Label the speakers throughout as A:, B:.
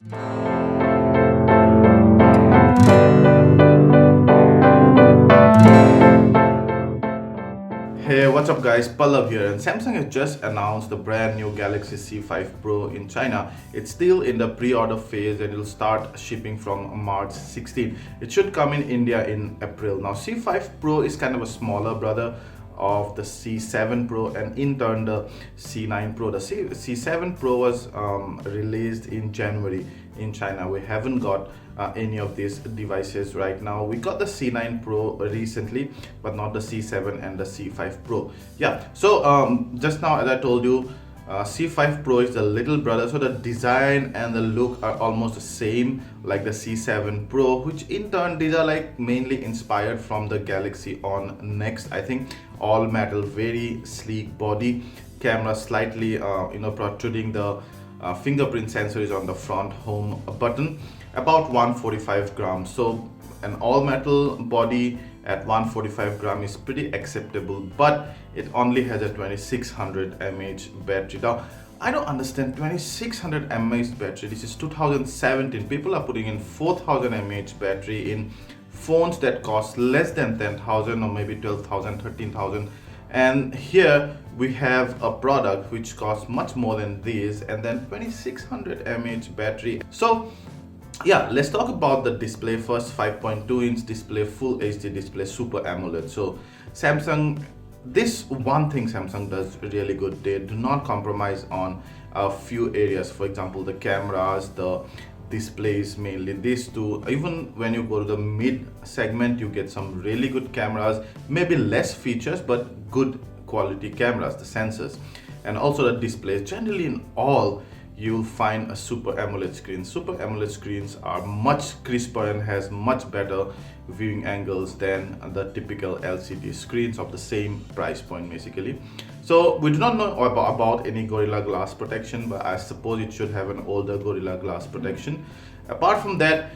A: Hey, what's up, guys? Pallav here, and Samsung has just announced the brand new Galaxy C5 Pro in China. It's still in the pre-order phase and it'll start shipping from March 16. It should come in India in April. Now, C5 Pro is kind of a smaller brother of the C7 Pro, and in turn the C9 Pro. The C7 Pro was released in January in China. We haven't got any of these devices right now. We got the C9 Pro recently, but not the C7 and the C5 Pro. Yeah, so just now, as I told you, C5 Pro is the little brother, so the design and the look are almost the same like the C7 Pro, which in turn these are like mainly inspired from the Galaxy On Next. I think all metal, very sleek body, camera slightly protruding. The fingerprint sensor is on the front home button, about 145 grams. So an all metal body at 145 gram is pretty acceptable, but it only has a 2600 mAh battery. Now I don't understand 2600 mAh battery. This is 2017. People are putting in 4000 mAh battery in phones that cost less than 10,000 or maybe 12,000, 13,000. And here we have a product which costs much more than this, and then 2600 mAh battery. So yeah, let's talk about the display first. 5.2-inch display, full HD display, super AMOLED. So Samsung, this one thing Samsung does really good, they do not compromise on a few areas. For example, the cameras, the displays, mainly these two. Even when you go to the mid segment, you get some really good cameras, maybe less features but good quality cameras, the sensors, and also the displays. Generally in all, you'll find a super AMOLED screen. Super AMOLED screens are much crisper and has much better viewing angles than the typical LCD screens of the same price point, basically. So we do not know about any Gorilla Glass protection, but I suppose it should have an older Gorilla Glass protection. Apart from that,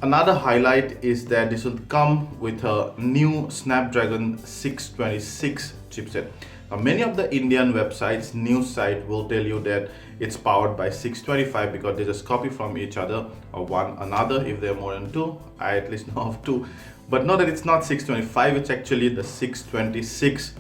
A: another highlight is that this will come with a new Snapdragon 626 chipset. Now, many of the Indian websites, news site will tell you that it's powered by 625 because they just copy from each other or one another if there are more than two. I at least know of two, but know that it's not 625, it's actually the 626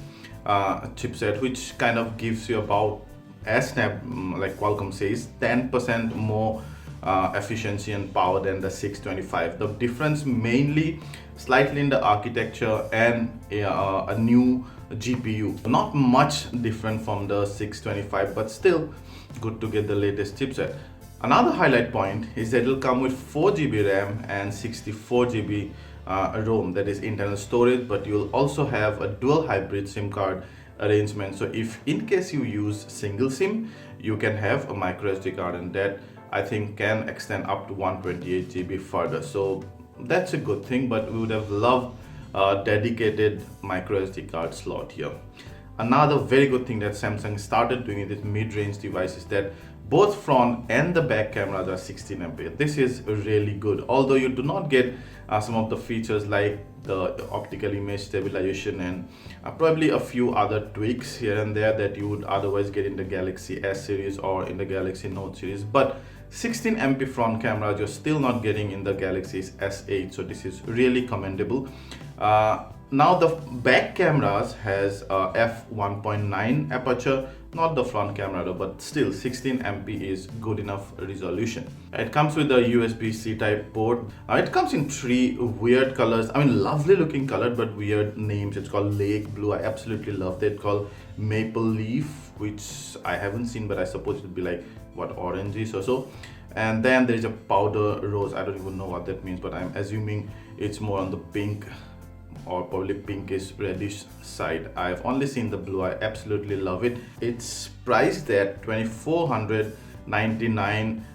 A: chipset, which kind of gives you about, as like Qualcomm says, 10% more efficiency and power than the 625. The difference mainly slightly in the architecture and a new GPU. Not much different from the 625, but still good to get the latest chipset. Another highlight point is that it will come with 4GB RAM and 64GB ROM, that is internal storage, but you'll also have a dual hybrid SIM card arrangement. So if in case you use single SIM, you can have a micro SD card, and that I think can extend up to 128GB further. So that's a good thing, but we would have loved a dedicated micro SD card slot here. Another very good thing that Samsung started doing in this mid-range device is that both front and the back cameras are 16 MP. This is really good, although you do not get some of the features like the optical image stabilization and probably a few other tweaks here and there that you would otherwise get in the Galaxy S series or in the Galaxy Note series. But 16 MP front cameras you're still not getting in the Galaxy S8, so this is really commendable. Now the back cameras has f1.9 aperture, not the front camera though, but still 16 MP is good enough resolution. It comes with a USB-C type port. It comes in three weird colors. I mean, lovely looking color, but weird names. It's called Lake Blue. I absolutely love it. It's called Maple Leaf, which I haven't seen, but I suppose it would be like what, oranges or so. And then there's a powder rose. I don't even know what that means, but I'm assuming it's more on the pink or probably pinkish reddish side. I've only seen the blue. I absolutely love it. It's priced at 2499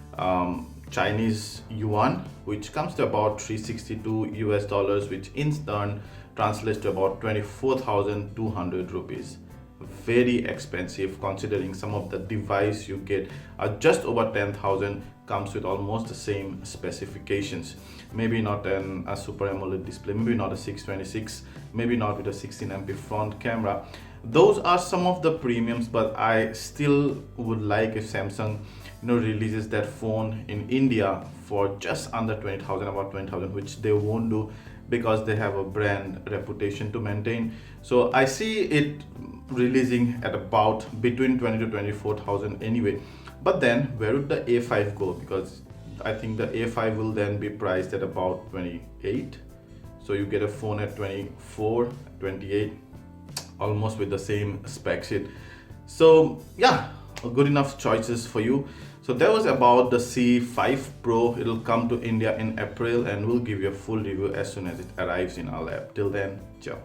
A: Chinese yuan, which comes to about 362 US dollars, which in turn translates to about 24,200 rupees. Very expensive considering some of the device you get are just over 10,000, comes with almost the same specifications. Maybe not a Super AMOLED display, maybe not a 626, maybe not with a 16 MP front camera. Those are some of the premiums, but I still would like if Samsung releases that phone in India for just under 20,000, about 20,000, which they won't do because they have a brand reputation to maintain. So I see it releasing at about between 20 to 24,000 anyway. But then where would the A5 go? Because I think the A5 will then be priced at about 28. So you get a phone at 24, 28, almost with the same spec sheet. So yeah, good enough choices for you. So that was about the C5 Pro. It'll come to India in April and we'll give you a full review as soon as it arrives in our lab. Till then, ciao.